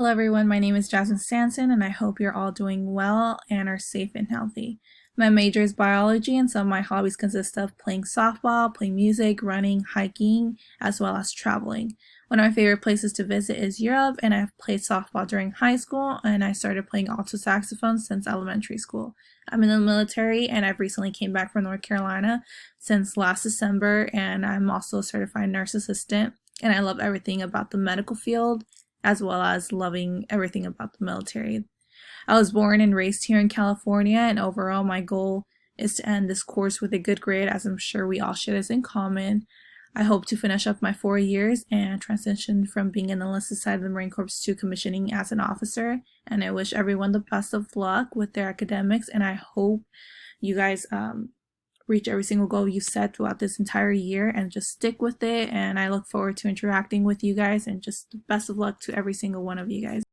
Hello everyone, my name is Jasmine Sanson and I hope you're all doing well and are safe and healthy. My major is biology and some of my hobbies consist of playing softball, playing music, running, hiking, as well as traveling. One of my favorite places to visit is Europe, and I've played softball during high school and I started playing alto saxophone since elementary school. I'm in the military and I've recently came back from North Carolina since last December, and I'm also a certified nurse assistant, and I love everything about the medical field as well as loving everything about the military. I was born and raised here in California, and overall, my goal is to end this course with a good grade, as I'm sure we all share this in common. I hope to finish up my 4 years and transition from being in the enlisted side of the Marine Corps to commissioning as an officer. And I wish everyone the best of luck with their academics, and I hope you guys reach every single goal you set throughout this entire year and just stick with it. And I look forward to interacting with you guys, and just best of luck to every single one of you guys.